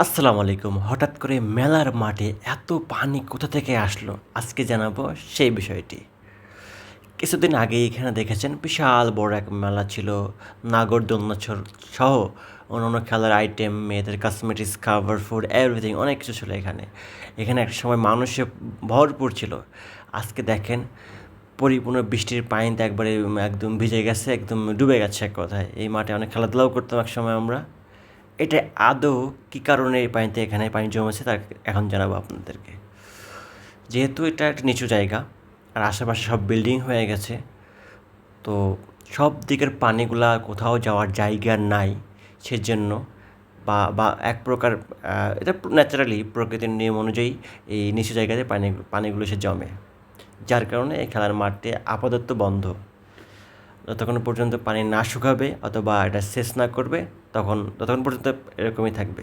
আসসালামু আলাইকুম। হঠাৎ করে মেলার মাঠে এত পানি কোথা থেকে আসলো? আজকে জানাবো সেই বিষয়টি। কিছুদিন আগে এখানে দেখেছেন বিশাল বড় এক মেলা ছিল। নাগরদোলনা সহ অন্যান্য খেলার আইটেম, মেয়েদের কসমেটিক্স, খাবার, ফুড এভরিথিং অনেক কিছু ছিল এখানে। এখানে একটা সময় মানুষে ভরপুর ছিল। আজকে দেখেন পরিপূর্ণ বৃষ্টির পানিতে একবারে একদম ভিজে গেছে, একদম ডুবে গেছে এক কথায়। এই মাঠে অনেক খেলাধুলাও করতাম একসময় আমরা। এটা আদৌ কী কারণে এই পানিতে এখানে পানি জমেছে তা এখন জানাবো আপনাদেরকে। যেহেতু এটা একটা নিচু জায়গা আর আশেপাশে সব বিল্ডিং হয়ে গেছে, তো সব দিকের পানিগুলা কোথাও যাওয়ার জায়গা নাই, সেজন্য বা এক প্রকার এটা ন্যাচারালি প্রকৃতির নিয়ম অনুযায়ী এই নিচু জায়গাতে পানিগুলো এসে জমে, যার কারণে এই খেলার মাঠটি আপাতত বন্ধ। যতক্ষণ পর্যন্ত পানি না শুকাবে অথবা এটা সেচ না করবে ততক্ষণ পর্যন্ত এরকমই থাকবে।